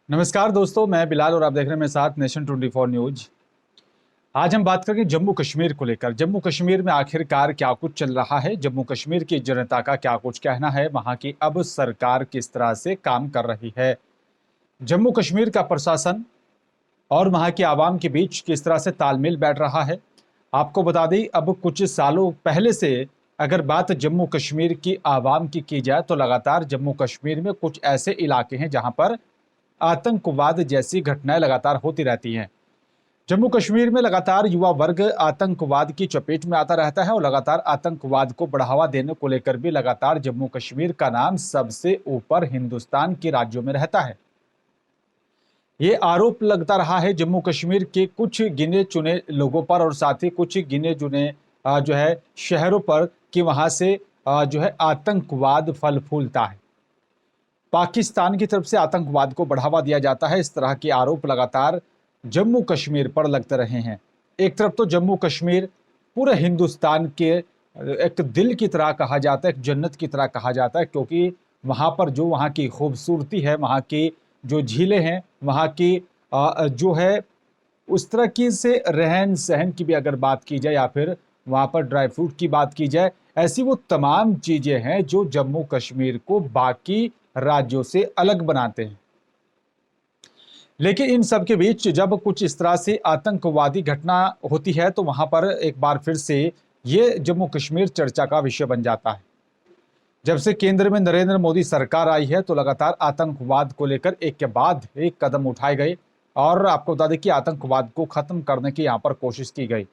नमस्कार दोस्तों, मैं बिलाल और आप देख रहे हैं मेरे साथ नेशन 24 न्यूज। आज हम बात करेंगे जम्मू कश्मीर को लेकर। जम्मू कश्मीर में आखिरकार क्या कुछ चल रहा है, जम्मू कश्मीर की जनता का क्या कुछ कहना है, वहां की अब सरकार किस तरह से काम कर रही है, जम्मू कश्मीर का प्रशासन और वहां की आवाम के बीच किस तरह से तालमेल बैठ रहा है। आपको बता दें, अब कुछ सालों पहले से अगर बात जम्मू कश्मीर की आवाम की जाए तो लगातार जम्मू कश्मीर में कुछ ऐसे इलाके हैं जहां पर आतंकवाद जैसी घटनाएं लगातार होती रहती हैं। जम्मू कश्मीर में लगातार युवा वर्ग आतंकवाद की चपेट में आता रहता है और लगातार आतंकवाद को बढ़ावा देने को लेकर भी लगातार जम्मू कश्मीर का नाम सबसे ऊपर हिंदुस्तान के राज्यों में रहता है। ये आरोप लगता रहा है जम्मू कश्मीर के कुछ गिने चुने लोगों पर और साथ ही कुछ गिने चुने जो है शहरों पर कि वहां से जो है आतंकवाद फल फूलता है। पाकिस्तान की तरफ से आतंकवाद को बढ़ावा दिया जाता है, इस तरह के आरोप लगातार जम्मू कश्मीर पर लगते रहे हैं। एक तरफ तो जम्मू कश्मीर पूरे हिंदुस्तान के एक दिल की तरह कहा जाता है, एक जन्नत की तरह कहा जाता है, क्योंकि वहाँ पर जो वहाँ की खूबसूरती है, वहाँ की जो झीलें हैं, वहाँ की जो है उस तरह की से रहन सहन की भी अगर बात की जाए या फिर वहाँ पर ड्राई फ्रूट की बात की जाए, ऐसी वो तमाम चीज़ें हैं जो जम्मू कश्मीर को बाकी राज्यों से अलग बनाते हैं। लेकिन इन सब के बीच जब कुछ इस तरह से आतंकवादी घटना होती है तो वहां पर एक बार फिर से ये जम्मू कश्मीर चर्चा का विषय बन जाता है। जब से केंद्र में नरेंद्र मोदी सरकार आई है तो लगातार आतंकवाद को लेकर एक के बाद एक कदम उठाए गए और आपको बता दें कि आतंकवाद को खत्म करने की यहाँ पर कोशिश की गई।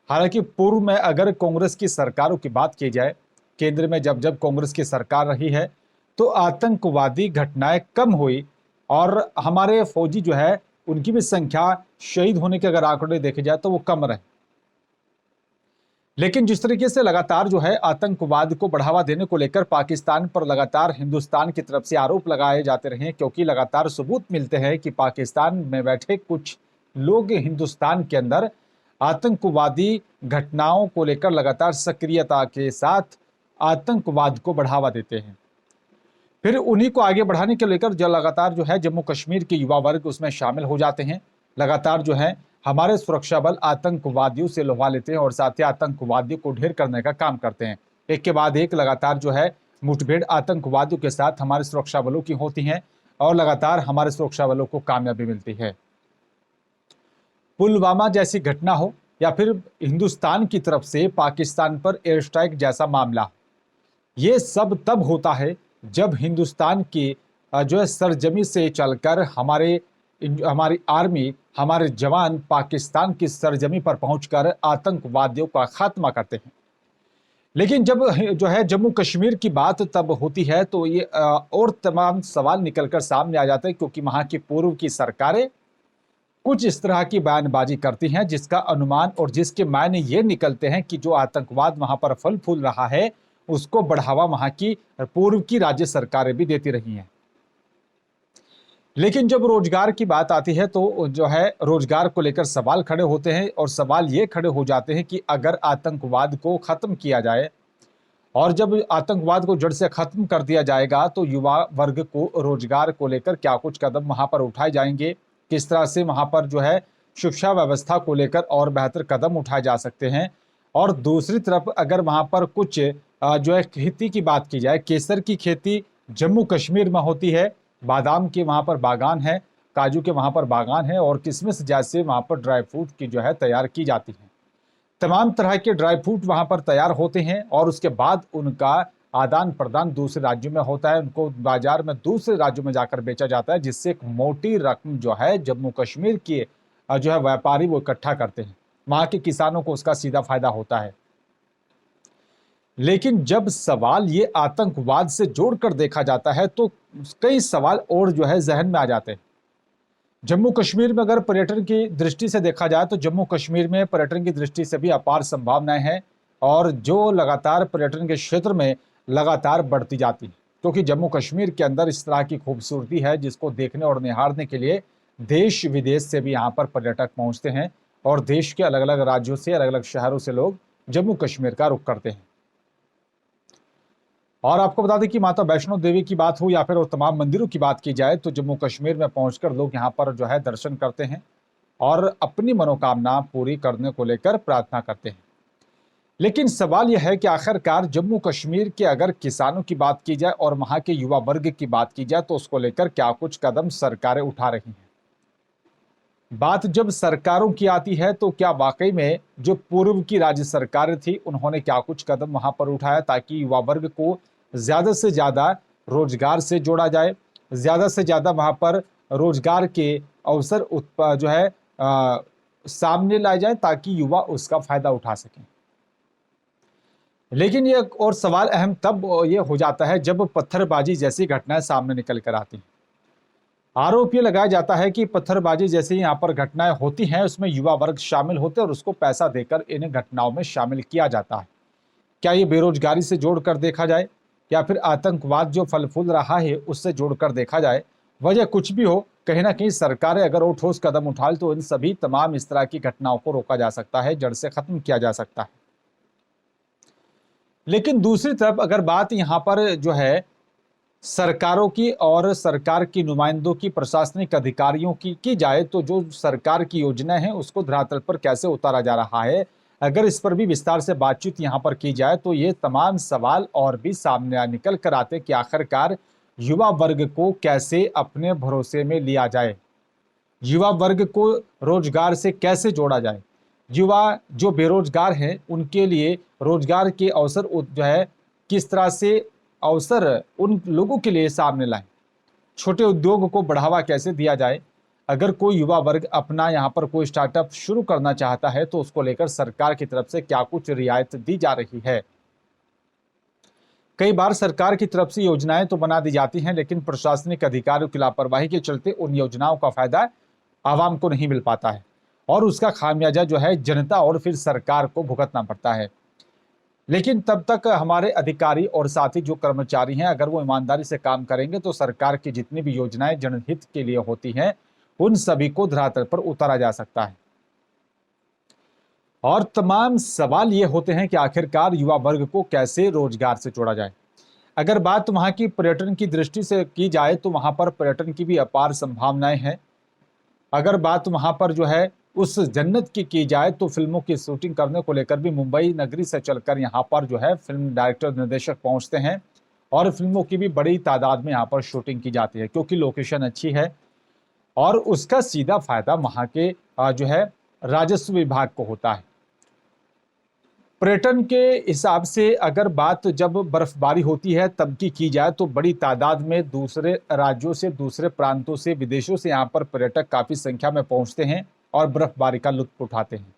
हालांकि पूर्व में अगर कांग्रेस की सरकारों की बात की जाए, केंद्र में जब जब कांग्रेस की सरकार रही है तो आतंकवादी घटनाएं कम हुई और हमारे फौजी जो है उनकी भी संख्या, शहीद होने के अगर आंकड़े देखे जाए तो वो कम रहे। लेकिन जिस तरीके से लगातार जो है आतंकवाद को बढ़ावा देने को लेकर पाकिस्तान पर लगातार हिंदुस्तान की तरफ से आरोप लगाए जाते रहे, क्योंकि लगातार सबूत मिलते हैं कि पाकिस्तान में बैठे कुछ लोग हिंदुस्तान के अंदर आतंकवादी घटनाओं को लेकर लगातार सक्रियता के साथ आतंकवाद को बढ़ावा देते हैं। फिर उन्हीं को आगे बढ़ाने के लेकर जो लगातार जो है जम्मू कश्मीर के युवा वर्ग उसमें शामिल हो जाते हैं। लगातार जो है हमारे सुरक्षा बल आतंकवादियों से लुभा लेते हैं और साथ ही आतंकवादियों को ढेर करने का काम करते हैं। एक के बाद एक लगातार जो है मुठभेड़ आतंकवादियों के साथ हमारे सुरक्षा बलों की होती हैं और लगातार हमारे सुरक्षा बलों को कामयाबी मिलती है। पुलवामा जैसी घटना हो या फिर हिंदुस्तान की तरफ से पाकिस्तान पर एयर स्ट्राइक जैसा मामला, ये सब तब होता है जब हिंदुस्तान की जो है सरजमी से चलकर हमारी आर्मी, हमारे जवान पाकिस्तान की सरजमी पर पहुंचकर आतंकवादियों का खात्मा करते हैं। लेकिन जब जो है जम्मू कश्मीर की बात तब होती है तो ये और तमाम सवाल निकलकर सामने आ जाते हैं, क्योंकि वहां की पूर्व की सरकारें कुछ इस तरह की बयानबाजी करती हैं जिसका अनुमान और जिसके मायने ये निकलते हैं कि जो आतंकवाद वहां पर फल फूल रहा है उसको बढ़ावा वहां की पूर्व की राज्य सरकारें भी देती रही हैं। लेकिन जब रोजगार की बात आती है तो जो है रोजगार को लेकर सवाल खड़े होते हैं और सवाल ये खड़े हो जाते हैं कि अगर आतंकवाद को खत्म किया जाए और जब आतंकवाद को जड़ से खत्म कर दिया जाएगा तो युवा वर्ग को रोजगार को लेकर क्या कुछ कदम वहां पर उठाए जाएंगे, किस तरह से वहां पर जो है शिक्षा व्यवस्था को लेकर और बेहतर कदम उठाए जा सकते हैं। और दूसरी तरफ अगर वहां पर कुछ जो है खेती की बात की जाए, केसर की खेती जम्मू कश्मीर में होती है, बादाम के वहां पर बागान है, काजू के वहां पर बागान है और किशमिश जैसे वहां पर ड्राई फ्रूट की जो है तैयार की जाती है। तमाम तरह के ड्राई फ्रूट वहां पर तैयार होते हैं और उसके बाद उनका आदान प्रदान दूसरे राज्यों में होता है, उनको बाजार में दूसरे राज्यों में जाकर बेचा जाता है, जिससे एक मोटी रकम जो है जम्मू कश्मीर के जो है व्यापारी वो इकट्ठा करते हैं। वहां के किसानों को उसका सीधा फायदा होता है। लेकिन जब सवाल ये आतंकवाद से जोड़कर देखा जाता है तो कई सवाल और जो है जहन में आ जाते हैं। जम्मू कश्मीर में अगर पर्यटन की दृष्टि से देखा जाए तो जम्मू कश्मीर में पर्यटन की दृष्टि से भी अपार संभावनाएं हैं और जो लगातार पर्यटन के क्षेत्र में लगातार बढ़ती जाती है, क्योंकि जम्मू कश्मीर के अंदर इस तरह की खूबसूरती है जिसको देखने और निहारने के लिए देश विदेश से भी यहाँ पर पर्यटक पहुँचते हैं और देश के अलग अलग राज्यों से, अलग अलग शहरों से लोग जम्मू कश्मीर का रुख करते हैं। और आपको बता दें कि माता वैष्णो देवी की बात हो या फिर और तमाम मंदिरों की बात की जाए तो जम्मू कश्मीर में पहुंचकर लोग यहाँ पर जो है दर्शन करते हैं और अपनी मनोकामना पूरी करने को लेकर प्रार्थना करते हैं। लेकिन सवाल यह है कि आखिरकार जम्मू कश्मीर के अगर किसानों की बात की जाए और वहां के युवा वर्ग की बात की जाए तो उसको लेकर क्या कुछ कदम सरकारें उठा रही हैं। बात जब सरकारों की आती है तो क्या वाकई में जो पूर्व की राज्य सरकार थी उन्होंने क्या कुछ कदम वहां पर उठाया ताकि युवा वर्ग को ज्यादा से ज्यादा रोजगार से जोड़ा जाए, ज्यादा से ज्यादा वहां पर रोजगार के अवसर जो है सामने लाए जाए ताकि युवा उसका फायदा उठा सकें। लेकिन ये और सवाल अहम तब ये हो जाता है जब पत्थरबाजी जैसी घटनाएं सामने निकल कर आती हैं। आरोप ये लगाया जाता है कि पत्थरबाजी जैसी यहाँ पर घटनाएं होती हैं उसमें युवा वर्ग शामिल होते हैं और उसको पैसा देकर इन घटनाओं में शामिल किया जाता है। क्या ये बेरोजगारी से जोड़कर देखा जाए या फिर आतंकवाद जो फल फूल रहा है उससे जोड़कर देखा जाए, वजह कुछ भी हो, कहीं ना कहीं सरकारें अगर वो ठोस कदम उठाए तो इन सभी तमाम इस तरह की घटनाओं को रोका जा सकता है, जड़ से खत्म किया जा सकता है। लेकिन दूसरी तरफ अगर बात यहाँ पर जो है सरकारों की और सरकार की नुमाइंदों की, प्रशासनिक अधिकारियों की जाए तो जो सरकार की योजनाएं हैं उसको धरातल पर कैसे उतारा जा रहा है, अगर इस पर भी विस्तार से बातचीत यहाँ पर की जाए तो ये तमाम सवाल और भी सामने निकल कर आते कि आखिरकार युवा वर्ग को कैसे अपने भरोसे में लिया जाए, युवा वर्ग को रोजगार से कैसे जोड़ा जाए, युवा जो बेरोजगार हैं उनके लिए रोजगार के अवसर जो है किस तरह से अवसर उन लोगों के लिए सामने लाएं, छोटे उद्योग को बढ़ावा कैसे दिया जाए। अगर कोई युवा वर्ग अपना यहाँ पर कोई स्टार्टअप शुरू करना चाहता है तो उसको लेकर सरकार की तरफ से क्या कुछ रियायत दी जा रही है। कई बार सरकार की तरफ से योजनाएं तो बना दी जाती हैं लेकिन प्रशासनिक अधिकारियों की लापरवाही के चलते उन योजनाओं का फायदा आवाम को नहीं मिल पाता है और उसका खामियाजा जो है जनता और फिर सरकार को भुगतना पड़ता है। लेकिन तब तक हमारे अधिकारी और साथ ही जो कर्मचारी हैं अगर वो ईमानदारी से काम करेंगे तो सरकार की जितनी भी योजनाएं जनहित के लिए होती हैं उन सभी को धरातल पर उतारा जा सकता है। और तमाम सवाल ये होते हैं कि आखिरकार युवा वर्ग को कैसे रोजगार से जोड़ा जाए। अगर बात वहां की पर्यटन की दृष्टि से की जाए तो वहां पर पर्यटन की भी अपार संभावनाएं हैं। अगर बात वहां पर जो है उस जन्नत की जाए तो फिल्मों की शूटिंग करने को लेकर भी मुंबई नगरी से चलकर यहाँ पर जो है फिल्म डायरेक्टर निर्देशक पहुंचते हैं और फिल्मों की भी बड़ी तादाद में यहाँ पर शूटिंग की जाती है क्योंकि लोकेशन अच्छी है और उसका सीधा फायदा वहाँ के जो है राजस्व विभाग को होता है। पर्यटन के हिसाब से अगर बात जब बर्फबारी होती है तब की जाए तो बड़ी तादाद में दूसरे राज्यों से, दूसरे प्रांतों से, विदेशों से यहाँ पर पर्यटक काफी संख्या में पहुंचते हैं और बर्फबारी का लुत्फ उठाते हैं।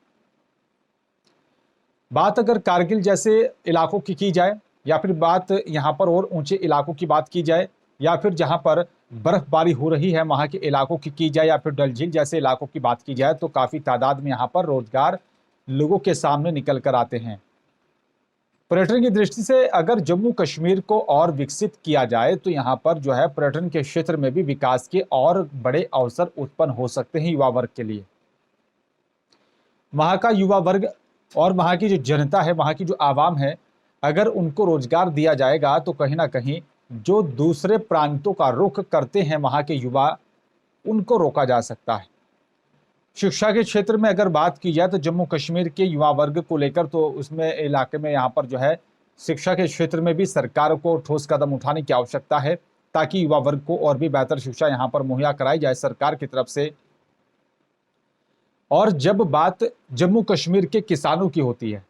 बात अगर कारगिल जैसे इलाकों की जाए या फिर बात यहाँ पर और ऊंचे इलाकों की बात की जाए या फिर जहाँ पर बर्फबारी हो रही है वहाँ के इलाकों की जाए या फिर डल झील जैसे इलाकों की बात की जाए तो काफी तादाद में यहाँ पर रोजगार लोगों के सामने निकल कर आते हैं। पर्यटन की दृष्टि से अगर जम्मू कश्मीर को और विकसित किया जाए तो यहाँ पर जो है पर्यटन के क्षेत्र में भी विकास के और बड़े अवसर उत्पन्न हो सकते हैं युवा वर्ग के लिए। वहाँ का युवा वर्ग और वहाँ की जो जनता है, वहाँ की जो आवाम है, अगर उनको रोजगार दिया जाएगा तो कहीं ना कहीं जो दूसरे प्रांतों का रुख करते हैं वहाँ के युवा, उनको रोका जा सकता है। शिक्षा के क्षेत्र में अगर बात की जाए तो जम्मू कश्मीर के युवा वर्ग को लेकर तो उसमें इलाके में यहाँ पर जो है शिक्षा के क्षेत्र में भी सरकार को ठोस कदम उठाने की आवश्यकता है ताकि युवा वर्ग को और भी बेहतर शिक्षा यहाँ पर मुहैया कराई जाए सरकार की तरफ से। और जब बात जम्मू कश्मीर के किसानों की होती है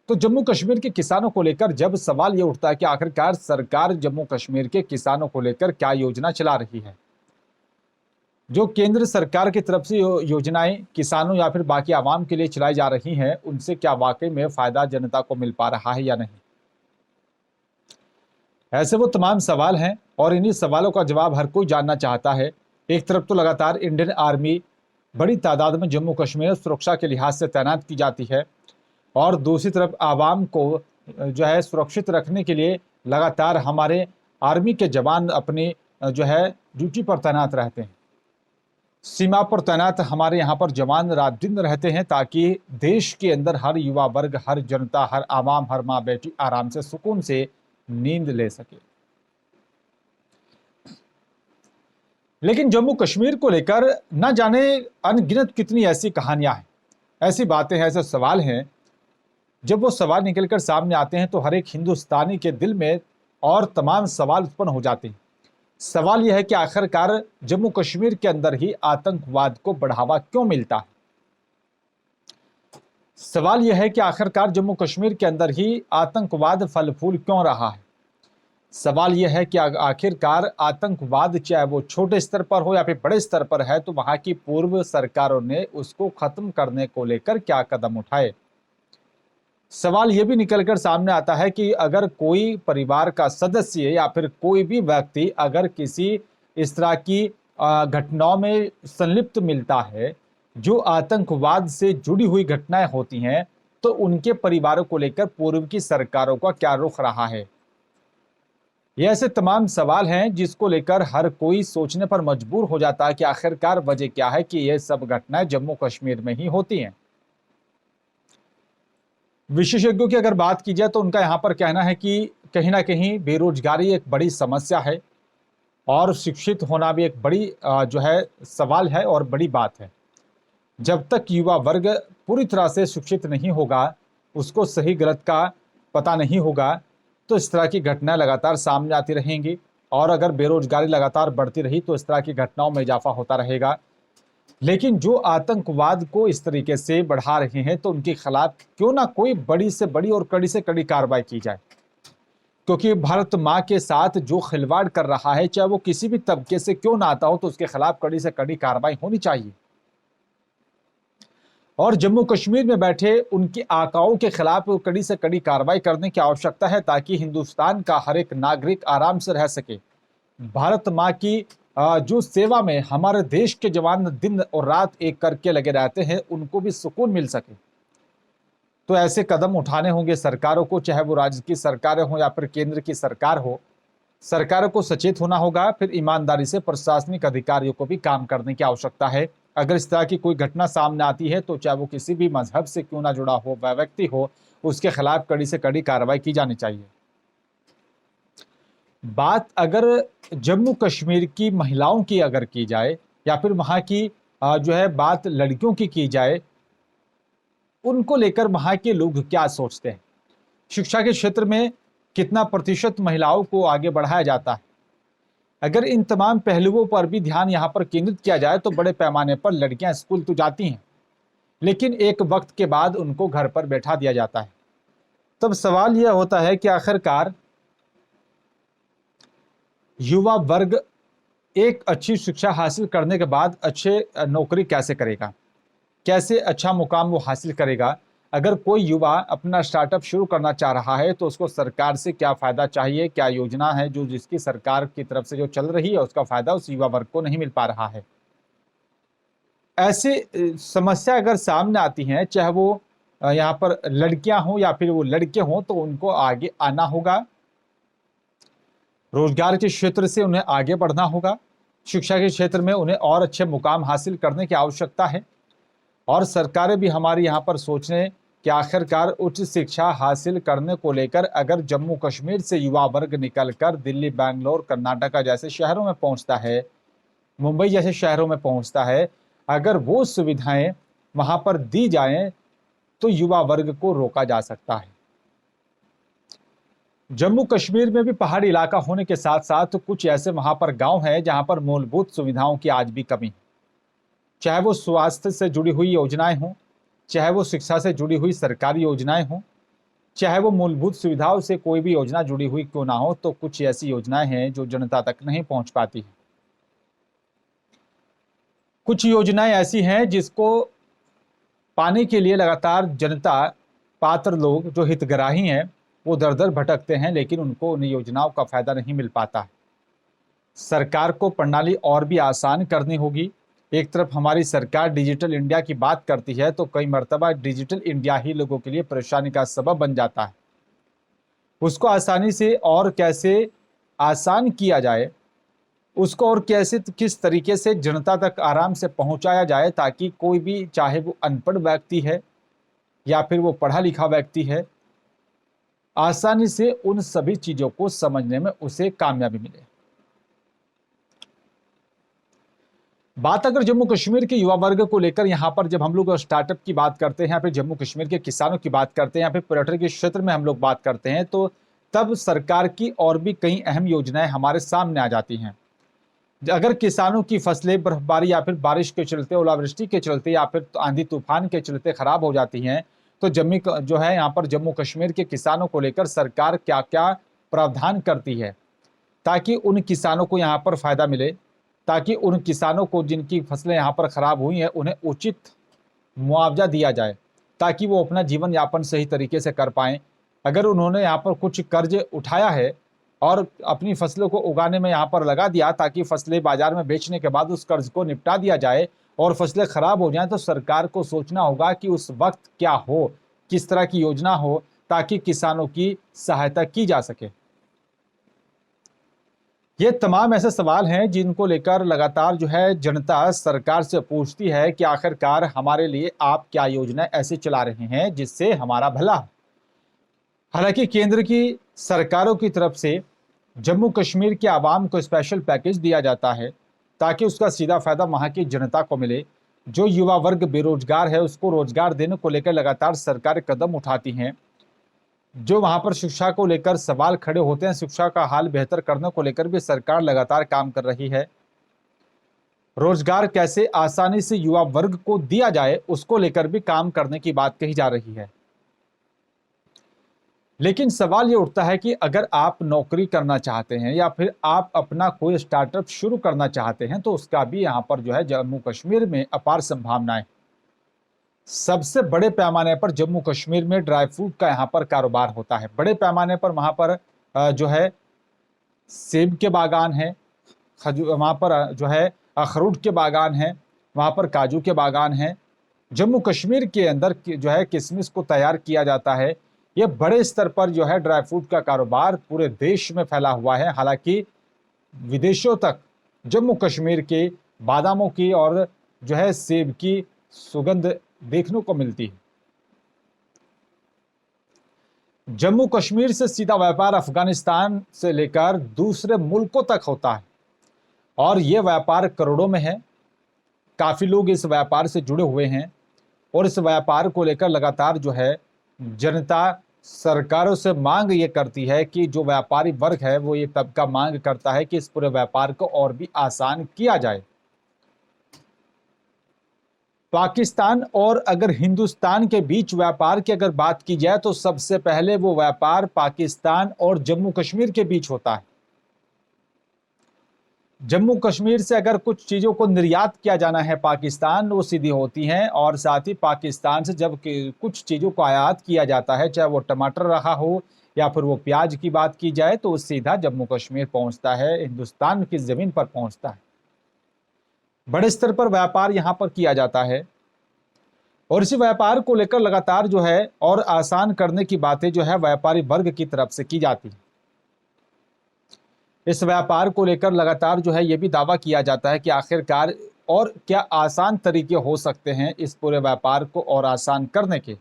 तो जम्मू कश्मीर के किसानों को लेकर जब सवाल ये उठता है कि आखिरकार सरकार जम्मू कश्मीर के किसानों को लेकर क्या योजना चला रही है। जो केंद्र सरकार की तरफ से योजनाएं किसानों या फिर बाकी आवाम के लिए चलाई जा रही हैं उनसे क्या वाकई में फायदा जनता को मिल पा रहा है या नहीं। ऐसे वो तमाम सवाल हैं और इन्हीं सवालों का जवाब हर कोई जानना चाहता है। एक तरफ तो लगातार इंडियन आर्मी बड़ी तादाद में जम्मू कश्मीर सुरक्षा के लिहाज से तैनात की जाती है और दूसरी तरफ आवाम को जो है सुरक्षित रखने के लिए लगातार हमारे आर्मी के जवान अपनी जो है ड्यूटी पर तैनात रहते हैं। सीमा पर तैनात हमारे यहाँ पर जवान रात दिन रहते हैं ताकि देश के अंदर हर युवा वर्ग, हर जनता, हर आवाम, हर माँ बेटी आराम से सुकून से नींद ले सके। लेकिन जम्मू कश्मीर को लेकर न जाने अनगिनत कितनी ऐसी कहानियां हैं, ऐसी बातें हैं, ऐसे सवाल हैं। जब वो सवाल निकलकर सामने आते हैं तो हर एक हिंदुस्तानी के दिल में और तमाम सवाल उत्पन्न हो जाते हैं। सवाल यह है कि आखिरकार जम्मू कश्मीर के अंदर ही आतंकवाद को बढ़ावा क्यों मिलता है। सवाल यह है कि आखिरकार जम्मू कश्मीर के अंदर ही आतंकवाद फल फूल क्यों रहा है। सवाल यह है कि आखिरकार आतंकवाद चाहे वो छोटे स्तर पर हो या फिर बड़े स्तर पर है, तो वहां की पूर्व सरकारों ने उसको खत्म करने को लेकर क्या कदम उठाए। सवाल यह भी निकलकर सामने आता है कि अगर कोई परिवार का सदस्य या फिर कोई भी व्यक्ति अगर किसी इस तरह की घटनाओं में संलिप्त मिलता है, जो आतंकवाद से जुड़ी हुई घटनाएं होती हैं, तो उनके परिवारों को लेकर पूर्व की सरकारों का क्या रुख रहा है। ये ऐसे तमाम सवाल हैं जिसको लेकर हर कोई सोचने पर मजबूर हो जाता है कि आखिरकार वजह क्या है कि ये सब घटनाएं जम्मू कश्मीर में ही होती हैं। विशेषज्ञों की अगर बात की जाए तो उनका यहाँ पर कहना है कि कहीं ना कहीं बेरोजगारी एक बड़ी समस्या है और शिक्षित होना भी एक बड़ी जो है सवाल है और बड़ी बात है। जब तक युवा वर्ग पूरी तरह से शिक्षित नहीं होगा, उसको सही गलत का पता नहीं होगा, तो इस तरह की घटनाएं लगातार सामने आती रहेंगी और अगर बेरोजगारी लगातार बढ़ती रही तो इस तरह की घटनाओं में इजाफा होता रहेगा। लेकिन जो आतंकवाद को इस तरीके से बढ़ा रहे हैं, तो उनके खिलाफ क्यों ना कोई बड़ी से बड़ी और कड़ी से कड़ी कार्रवाई की जाए, क्योंकि भारत माँ के साथ जो खिलवाड़ कर रहा है, चाहे वो किसी भी तबके से क्यों ना आता हो, तो उसके खिलाफ कड़ी से कड़ी कार्रवाई होनी चाहिए। और जम्मू कश्मीर में बैठे उनके आकाओं के खिलाफ कड़ी से कड़ी कार्रवाई करने की आवश्यकता है, ताकि हिंदुस्तान का हर एक नागरिक आराम से रह सके। भारत माँ की जो सेवा में हमारे देश के जवान दिन और रात एक करके लगे रहते हैं, उनको भी सुकून मिल सके। तो ऐसे कदम उठाने होंगे सरकारों को, चाहे वो राज्य की सरकारें हो या फिर केंद्र की सरकार हो। सरकारों को सचेत होना होगा, फिर ईमानदारी से प्रशासनिक अधिकारियों को भी काम करने की आवश्यकता है। अगर इस तरह की कोई घटना सामने आती है, तो चाहे वो किसी भी मजहब से क्यों ना जुड़ा हो, वह व्यक्ति हो, उसके खिलाफ कड़ी से कड़ी कार्रवाई की जानी चाहिए। बात अगर जम्मू कश्मीर की महिलाओं की अगर की जाए या फिर वहां की जो है बात लड़कियों की जाए, उनको लेकर वहां के लोग क्या सोचते हैं। शिक्षा के क्षेत्र में कितना प्रतिशत महिलाओं को आगे बढ़ाया जाता है। अगर इन तमाम पहलुओं पर भी ध्यान यहाँ पर केंद्रित किया जाए, तो बड़े पैमाने पर लड़कियां स्कूल तो जाती हैं, लेकिन एक वक्त के बाद उनको घर पर बैठा दिया जाता है। तब सवाल यह होता है कि आखिरकार युवा वर्ग एक अच्छी शिक्षा हासिल करने के बाद अच्छे नौकरी कैसे करेगा, कैसे अच्छा मुकाम वो हासिल करेगा। अगर कोई युवा अपना स्टार्टअप शुरू करना चाह रहा है, तो उसको सरकार से क्या फ़ायदा चाहिए, क्या योजना है जो जिसकी सरकार की तरफ से जो चल रही है, उसका फ़ायदा उस युवा वर्ग को नहीं मिल पा रहा है। ऐसे समस्या अगर सामने आती हैं, चाहे वो यहाँ पर लड़कियां हों या फिर वो लड़के हों, तो उनको आगे आना होगा। रोजगार के क्षेत्र से उन्हें आगे बढ़ना होगा, शिक्षा के क्षेत्र में उन्हें और अच्छे मुकाम हासिल करने की आवश्यकता है। और सरकारें भी हमारी यहाँ पर सोचने कि आखिरकार उच्च शिक्षा हासिल करने को लेकर अगर जम्मू कश्मीर से युवा वर्ग निकलकर दिल्ली, बैंगलोर, कर्नाटका जैसे शहरों में पहुँचता है, मुंबई जैसे शहरों में पहुँचता है, अगर वो सुविधाएं वहाँ पर दी जाएं, तो युवा वर्ग को रोका जा सकता है। जम्मू कश्मीर में भी पहाड़ी इलाका होने के साथ साथ कुछ ऐसे वहाँ पर गांव हैं जहाँ पर मूलभूत सुविधाओं की आज भी कमी है। चाहे वो स्वास्थ्य से जुड़ी हुई योजनाएं हों, चाहे वो शिक्षा से जुड़ी हुई सरकारी योजनाएं हों, चाहे वो मूलभूत सुविधाओं से कोई भी योजना जुड़ी हुई क्यों ना हो, तो कुछ ऐसी योजनाएं हैं जो जनता तक नहीं पहुंच पाती है। कुछ योजनाएं ऐसी हैं जिसको पाने के लिए लगातार जनता, पात्र लोग जो हितग्राही हैं, वो दर दर भटकते हैं, लेकिन उनको उन योजनाओं का फायदा नहीं मिल पाता है। सरकार को प्रणाली और भी आसान करनी होगी। एक तरफ हमारी सरकार डिजिटल इंडिया की बात करती है, तो कई मर्तबा डिजिटल इंडिया ही लोगों के लिए परेशानी का सबब बन जाता है। उसको आसानी से और कैसे आसान किया जाए, उसको और कैसे किस तरीके से जनता तक आराम से पहुंचाया जाए, ताकि कोई भी, चाहे वो अनपढ़ व्यक्ति है या फिर वो पढ़ा लिखा व्यक्ति है, आसानी से उन सभी चीजों को समझने में उसे कामयाबी मिले। बात अगर जम्मू कश्मीर के युवा वर्ग को लेकर यहां पर जब हम लोग स्टार्टअप की बात करते हैं या फिर जम्मू कश्मीर के किसानों की बात करते हैं या फिर पर्यटन के क्षेत्र में हम लोग बात करते हैं, तो तब सरकार की और भी कई अहम योजनाएं हमारे सामने आ जाती हैं। अगर किसानों की फसलें बर्फबारी या फिर बारिश के चलते, ओलावृष्टि के चलते या फिर आंधी तूफान के चलते खराब हो जाती हैं, तो जम्मी जो है यहाँ पर जम्मू कश्मीर के किसानों को लेकर सरकार क्या क्या प्रावधान करती है ताकि उन किसानों को यहाँ पर फायदा मिले, ताकि उन किसानों को जिनकी फसलें यहाँ पर खराब हुई हैं उन्हें उचित मुआवजा दिया जाए, ताकि वो अपना जीवन यापन सही तरीके से कर पाएं। अगर उन्होंने यहाँ पर कुछ कर्ज उठाया है और अपनी फसलों को उगाने में यहाँ पर लगा दिया ताकि फसलें बाजार में बेचने के बाद उस कर्ज को निपटा दिया जाए और फसलें खराब हो जाएं, तो सरकार को सोचना होगा कि उस वक्त क्या हो, किस तरह की योजना हो ताकि किसानों की सहायता की जा सके। ये तमाम ऐसे सवाल हैं जिनको लेकर लगातार जो है जनता सरकार से पूछती है कि आखिरकार हमारे लिए आप क्या योजना ऐसे चला रहे हैं जिससे हमारा भला हो। हालांकि केंद्र की सरकारों की तरफ से जम्मू कश्मीर के आवाम को स्पेशल पैकेज दिया जाता है ताकि उसका सीधा फायदा वहां की जनता को मिले। जो युवा वर्ग बेरोजगार है उसको रोजगार देने को लेकर लगातार सरकार कदम उठाती हैं। जो वहां पर शिक्षा को लेकर सवाल खड़े होते हैं, शिक्षा का हाल बेहतर करने को लेकर भी सरकार लगातार काम कर रही है। रोजगार कैसे आसानी से युवा वर्ग को दिया जाए उसको लेकर भी काम करने की बात कही जा रही है। लेकिन सवाल ये उठता है कि अगर आप नौकरी करना चाहते हैं या फिर आप अपना कोई स्टार्टअप शुरू करना चाहते हैं तो उसका भी यहाँ पर जो है जम्मू कश्मीर में अपार संभावनाएं। सबसे बड़े पैमाने पर जम्मू कश्मीर में ड्राई फ्रूट का यहाँ पर कारोबार होता है। बड़े पैमाने पर वहाँ पर जो है सेब के बागान हैं, वहाँ पर जो है अखरूट के बागान हैं, वहाँ पर काजू के बागान हैं। जम्मू कश्मीर के अंदर जो है किशमिश को तैयार किया जाता है। ये बड़े स्तर पर जो है ड्राई फ्रूट का कारोबार पूरे देश में फैला हुआ है। हालांकि विदेशों तक जम्मू कश्मीर के बादामों की और जो है सेब की सुगंध देखने को मिलती है। जम्मू कश्मीर से सीधा व्यापार अफगानिस्तान से लेकर दूसरे मुल्कों तक होता है और यह व्यापार करोड़ों में है। काफी लोग इस व्यापार से जुड़े हुए हैं और इस व्यापार को लेकर लगातार जो है जनता सरकारों से मांग ये करती है कि जो व्यापारी वर्ग है वो ये तबका मांग करता है कि इस पूरे व्यापार को और भी आसान किया जाए। पाकिस्तान और अगर हिंदुस्तान के बीच व्यापार की अगर बात की जाए तो सबसे पहले वो व्यापार पाकिस्तान और जम्मू कश्मीर के बीच होता है। जम्मू कश्मीर से अगर कुछ चीज़ों को निर्यात किया जाना है पाकिस्तान, वो सीधी होती हैं और साथ ही पाकिस्तान से जब कुछ चीज़ों को आयात किया जाता है, चाहे वो टमाटर रहा हो या फिर वो प्याज की बात की जाए, तो वो सीधा जम्मू कश्मीर पहुंचता है, हिंदुस्तान की ज़मीन पर पहुंचता है। बड़े स्तर पर व्यापार यहाँ पर किया जाता है और इसी व्यापार को लेकर लगातार जो है और आसान करने की बातें जो है व्यापारी वर्ग की तरफ से की जाती है। इस व्यापार को लेकर लगातार जो है ये भी दावा किया जाता है कि आखिरकार और क्या आसान तरीके हो सकते हैं इस पूरे व्यापार को और आसान करने के।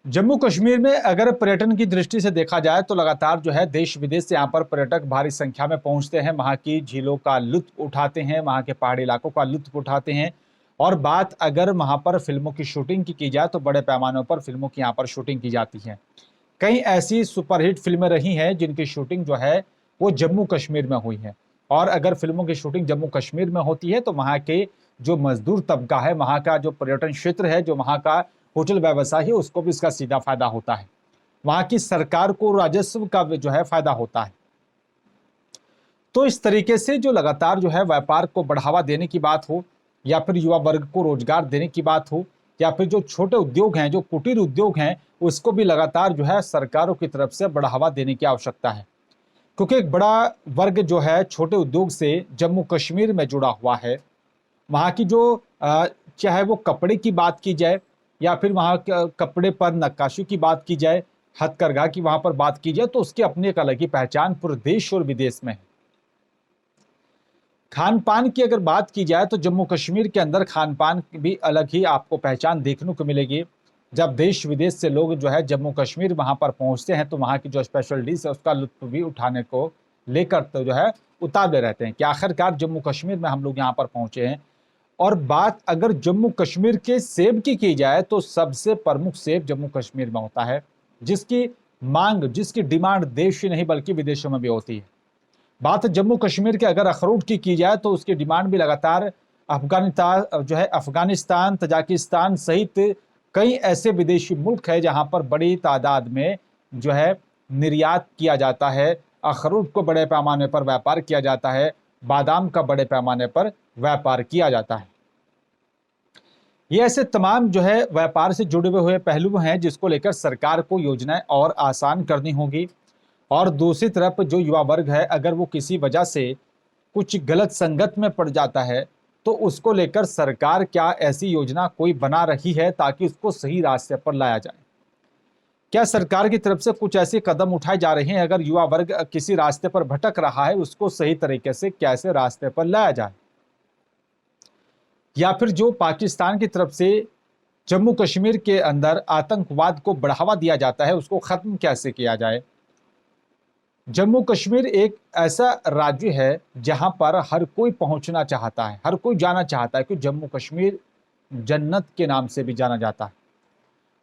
जम्मू कश्मीर में अगर पर्यटन की दृष्टि से देखा जाए तो लगातार जो है देश विदेश से यहाँ पर पर्यटक भारी संख्या में पहुँचते हैं, वहाँ की झीलों का लुत्फ उठाते हैं, वहाँ के पहाड़ी इलाकों का लुत्फ उठाते हैं। और बात अगर वहाँ पर फिल्मों की शूटिंग की जाए तो बड़े पैमानों पर फिल्मों की यहाँ पर शूटिंग की जाती है। कई ऐसी सुपरहिट फिल्में रही हैं जिनकी शूटिंग जो है वो जम्मू कश्मीर में हुई है। और अगर फिल्मों की शूटिंग जम्मू कश्मीर में होती है तो वहाँ के जो मजदूर तबका है, वहाँ का जो पर्यटन क्षेत्र है, जो वहाँ का होटल व्यवसाय है, उसको भी इसका सीधा फायदा होता है। वहाँ की सरकार को राजस्व का जो है फायदा होता है। तो इस तरीके से जो लगातार जो है व्यापार को बढ़ावा देने की बात हो या फिर युवा वर्ग को रोजगार देने की बात हो या फिर जो छोटे उद्योग हैं, जो कुटीर उद्योग हैं, उसको भी लगातार जो है सरकारों की तरफ से बढ़ावा देने की आवश्यकता है। क्योंकि एक बड़ा वर्ग जो है छोटे उद्योग से जम्मू कश्मीर में जुड़ा हुआ है। वहाँ की जो चाहे वो कपड़े की बात की जाए या फिर वहाँ कपड़े पर नक्काशी की बात की जाए, हथकरघा की वहाँ पर बात की जाए, तो उसकी अपनी एक अलग ही पहचान पूरे देश और विदेश में है। खान पान की अगर बात की जाए तो जम्मू कश्मीर के अंदर खान पान की भी अलग ही आपको पहचान देखने को मिलेगी। जब देश विदेश से लोग जो है जम्मू कश्मीर वहाँ पर पहुँचते हैं तो वहाँ की जो स्पेशल डिश है उसका लुत्फ़ भी उठाने को लेकर तो जो है उतावले रहते हैं कि आखिरकार जम्मू कश्मीर में हम लोग यहाँ पर पहुँचे हैं। और बात अगर जम्मू कश्मीर के सेब की जाए तो सबसे प्रमुख सेब जम्मू कश्मीर में होता है, जिसकी मांग, जिसकी डिमांड देश ही नहीं बल्कि विदेशों में भी होती है। बात जम्मू कश्मीर के अगर अखरोट की जाए तो उसकी डिमांड भी लगातार अफगानिस्तान, तजाकिस्तान सहित कई ऐसे विदेशी मुल्क है जहां पर बड़ी तादाद में जो है निर्यात किया जाता है, अखरोट को बड़े पैमाने पर व्यापार किया जाता है, बादाम का बड़े पैमाने पर व्यापार किया जाता है। ये ऐसे तमाम जो है व्यापार से जुड़े हुए पहलू हैं जिसको लेकर सरकार को योजनाएं और आसान करनी होगी। और दूसरी तरफ जो युवा वर्ग है, अगर वो किसी वजह से कुछ गलत संगत में पड़ जाता है तो उसको लेकर सरकार क्या ऐसी योजना कोई बना रही है ताकि उसको सही रास्ते पर लाया जाए? क्या सरकार की तरफ से कुछ ऐसे कदम उठाए जा रहे हैं, अगर युवा वर्ग किसी रास्ते पर भटक रहा है उसको सही तरीके से कैसे रास्ते पर लाया जाए? या फिर जो पाकिस्तान की तरफ से जम्मू कश्मीर के अंदर आतंकवाद को बढ़ावा दिया जाता है उसको खत्म कैसे किया जाए? जम्मू कश्मीर एक ऐसा राज्य है जहां पर हर कोई पहुंचना चाहता है, हर कोई जाना चाहता है कि जम्मू कश्मीर जन्नत के नाम से भी जाना जाता है।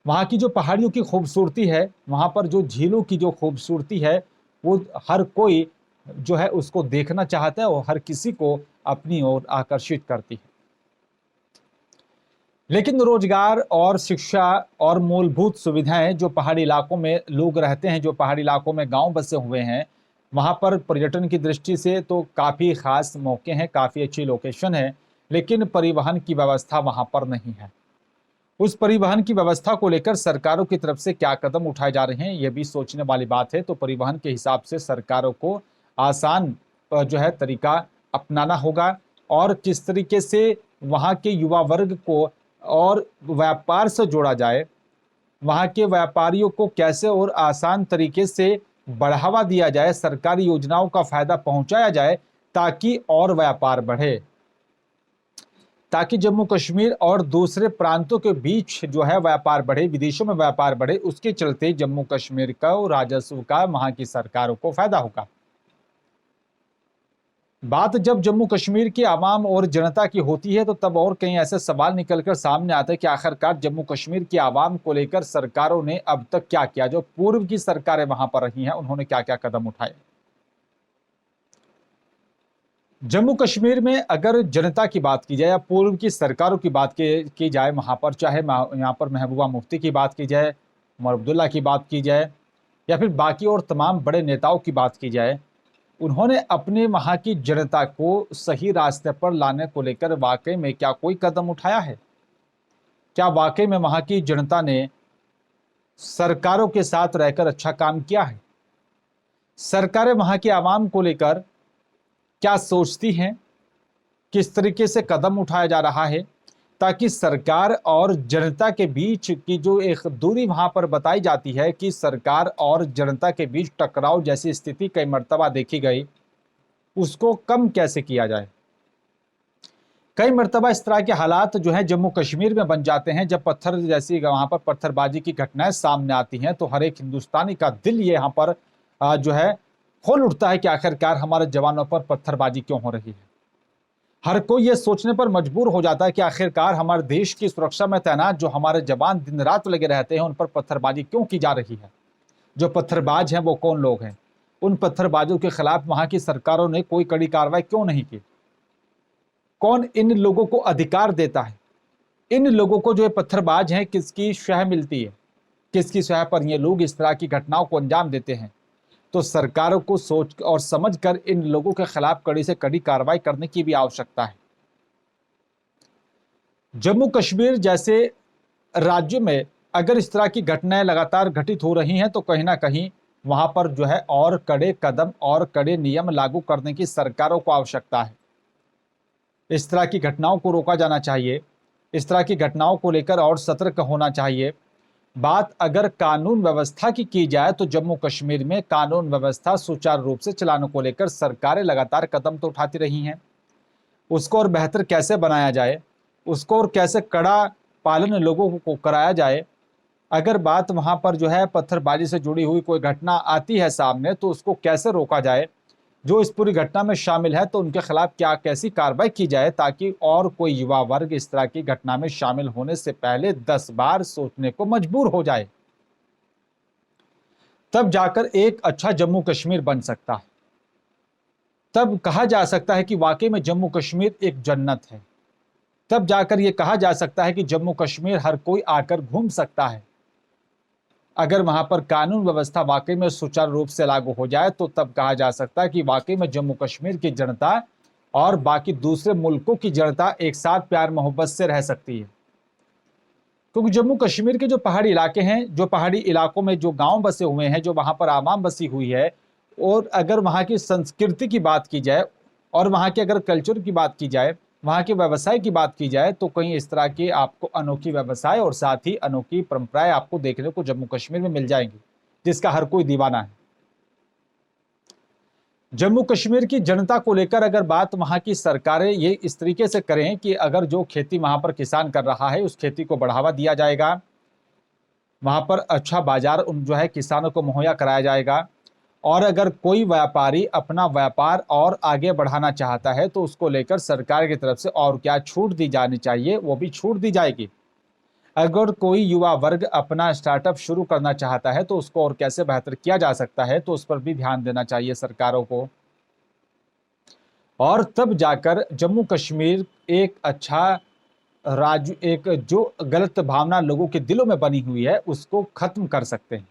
वहाँ की जो पहाड़ियों की खूबसूरती है, वहाँ पर जो झीलों की जो खूबसूरती है, वो हर कोई जो है उसको देखना चाहता है और हर किसी को अपनी ओर आकर्षित करती है। लेकिन रोजगार और शिक्षा और मूलभूत सुविधाएं जो पहाड़ी इलाकों में लोग रहते हैं, जो पहाड़ी इलाकों में गांव बसे हुए हैं, वहां पर पर्यटन की दृष्टि से तो काफ़ी ख़ास मौके हैं, काफ़ी अच्छी लोकेशन है, लेकिन परिवहन की व्यवस्था वहां पर नहीं है। उस परिवहन की व्यवस्था को लेकर सरकारों की तरफ से क्या कदम उठाए जा रहे हैं, ये भी सोचने वाली बात है। तो परिवहन के हिसाब से सरकारों को आसान जो है तरीका अपनाना होगा और किस तरीके से वहाँ के युवा वर्ग को और व्यापार से जोड़ा जाए, वहाँ के व्यापारियों को कैसे और आसान तरीके से बढ़ावा दिया जाए, सरकारी योजनाओं का फायदा पहुंचाया जाए ताकि और व्यापार बढ़े, ताकि जम्मू कश्मीर और दूसरे प्रांतों के बीच जो है व्यापार बढ़े, विदेशों में व्यापार बढ़े। उसके चलते जम्मू कश्मीर का राजस्व का वहाँ की सरकारों को फायदा होगा। बात जब जम्मू कश्मीर की आवाम और जनता की होती है तो तब और कई ऐसे सवाल निकलकर सामने आते हैं कि आखिरकार जम्मू कश्मीर की आवाम को लेकर सरकारों ने अब तक क्या किया, जो पूर्व की सरकारें वहां पर रही हैं उन्होंने क्या क्या कदम उठाए। जम्मू कश्मीर में अगर जनता की बात की जाए या पूर्व की सरकारों की बात की जाए, वहां पर चाहे यहाँ पर महबूबा मुफ्ती की बात की जाए, उमर अब्दुल्ला की बात की जाए या फिर बाकी और तमाम बड़े नेताओं की बात की जाए, उन्होंने अपने वहाँ की जनता को सही रास्ते पर लाने को लेकर वाकई में क्या कोई कदम उठाया है? क्या वाकई में वहाँ की जनता ने सरकारों के साथ रहकर अच्छा काम किया है? सरकारें वहाँ की आवाम को लेकर क्या सोचती हैं? किस तरीके से कदम उठाया जा रहा है ताकि सरकार और जनता के बीच की जो एक दूरी वहां पर बताई जाती है कि सरकार और जनता के बीच टकराव जैसी स्थिति कई मर्तबा देखी गई, उसको कम कैसे किया जाए? कई मर्तबा इस तरह के हालात जो है जम्मू कश्मीर में बन जाते हैं, जब पत्थर जैसी वहां पर पत्थरबाजी की घटनाएं सामने आती हैं तो हर एक हिंदुस्तानी का दिल ये यहाँ पर जो है खोल उठता है कि आखिरकार हमारे जवानों पर पत्थरबाजी क्यों हो रही है। हर कोई ये सोचने पर मजबूर हो जाता है कि आखिरकार हमारे देश की सुरक्षा में तैनात जो हमारे जवान दिन रात लगे रहते हैं उन पर पत्थरबाजी क्यों की जा रही है? जो पत्थरबाज हैं वो कौन लोग हैं? उन पत्थरबाजों के खिलाफ वहां की सरकारों ने कोई कड़ी कार्रवाई क्यों नहीं की? कौन इन लोगों को अधिकार देता है? इन लोगों को जो ये पत्थरबाज हैं किसकी शह मिलती है? किसकी शह पर ये लोग इस तरह की घटनाओं को अंजाम देते हैं? तो सरकारों को सोच और समझ कर इन लोगों के खिलाफ कड़ी से कड़ी कार्रवाई करने की भी आवश्यकता है। जम्मू कश्मीर जैसे राज्य में अगर इस तरह की घटनाएं लगातार घटित हो रही हैं तो कहीं ना कहीं वहां पर जो है और कड़े कदम और कड़े नियम लागू करने की सरकारों को आवश्यकता है। इस तरह की घटनाओं को रोका जाना चाहिए, इस तरह की घटनाओं को लेकर और सतर्क होना चाहिए। बात अगर कानून व्यवस्था की जाए तो जम्मू कश्मीर में कानून व्यवस्था सुचारू रूप से चलाने को लेकर सरकारें लगातार कदम तो उठाती रही हैं। उसको और बेहतर कैसे बनाया जाए, उसको और कैसे कड़ा पालन लोगों को कराया जाए, अगर बात वहां पर जो है पत्थरबाजी से जुड़ी हुई कोई घटना आती है सामने, तो उसको कैसे रोका जाए, जो इस पूरी घटना में शामिल है तो उनके खिलाफ क्या कैसी कार्रवाई की जाए, ताकि और कोई युवा वर्ग इस तरह की घटना में शामिल होने से पहले 10 बार सोचने को मजबूर हो जाए। तब जाकर एक अच्छा जम्मू कश्मीर बन सकता है। तब कहा जा सकता है कि वाकई में जम्मू कश्मीर एक जन्नत है। तब जाकर यह कहा जा सकता है कि जम्मू कश्मीर हर कोई आकर घूम सकता है। अगर वहां पर कानून व्यवस्था वाकई में सुचारू रूप से लागू हो जाए, तो तब कहा जा सकता है कि वाकई में जम्मू कश्मीर की जनता और बाकी दूसरे मुल्कों की जनता एक साथ प्यार मोहब्बत से रह सकती है। क्योंकि जम्मू कश्मीर के जो पहाड़ी इलाके हैं, जो पहाड़ी इलाकों में जो गांव बसे हुए हैं, जो वहां पर आवाम बसी हुई है, और अगर वहां की संस्कृति की बात की जाए और वहां के अगर कल्चर की बात की जाए, वहां के व्यवसाय की बात की जाए, तो कहीं इस तरह के आपको अनोखी व्यवसाय और साथ ही अनोखी परंपराएं आपको देखने को जम्मू कश्मीर में मिल जाएंगी, जिसका हर कोई दीवाना है। जम्मू कश्मीर की जनता को लेकर अगर बात वहां की सरकारें ये इस तरीके से करें कि अगर जो खेती वहां पर किसान कर रहा है उस खेती को बढ़ावा दिया जाएगा, वहां पर अच्छा बाजार उन जो है किसानों को मुहैया कराया जाएगा, और अगर कोई व्यापारी अपना व्यापार और आगे बढ़ाना चाहता है तो उसको लेकर सरकार की तरफ से और क्या छूट दी जानी चाहिए वो भी छूट दी जाएगी। अगर कोई युवा वर्ग अपना स्टार्टअप शुरू करना चाहता है तो उसको और कैसे बेहतर किया जा सकता है, तो उस पर भी ध्यान देना चाहिए सरकारों को। और तब जाकर जम्मू कश्मीर एक अच्छा राज्य, एक जो गलत भावना लोगों के दिलों में बनी हुई है उसको खत्म कर सकते हैं।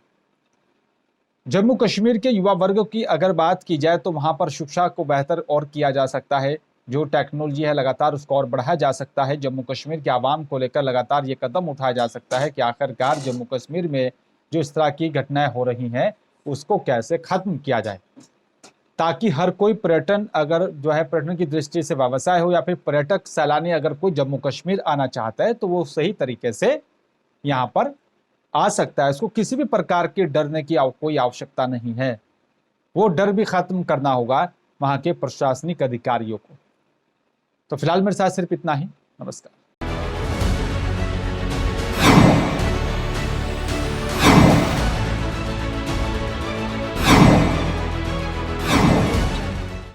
जम्मू कश्मीर के युवा वर्ग की अगर बात की जाए तो वहां पर शिक्षा को बेहतर और किया जा सकता है, जो टेक्नोलॉजी है लगातार उसको और बढ़ाया जा सकता है। जम्मू कश्मीर के आवाम को लेकर लगातार ये कदम उठाया जा सकता है कि आखिरकार जम्मू कश्मीर में जो इस तरह की घटनाएं हो रही हैं उसको कैसे खत्म किया जाए, ताकि हर कोई पर्यटन अगर जो है पर्यटन की दृष्टि से व्यवसाय हो या फिर पर्यटक सैलानी अगर कोई जम्मू कश्मीर आना चाहता है तो वो सही तरीके से यहाँ पर आ सकता है। उसको किसी भी प्रकार के डरने की कोई आवश्यकता नहीं है। वो डर भी खत्म करना होगा वहां के प्रशासनिक अधिकारियों को। तो फिलहाल मेरे साथ सिर्फ इतना ही। नमस्कार।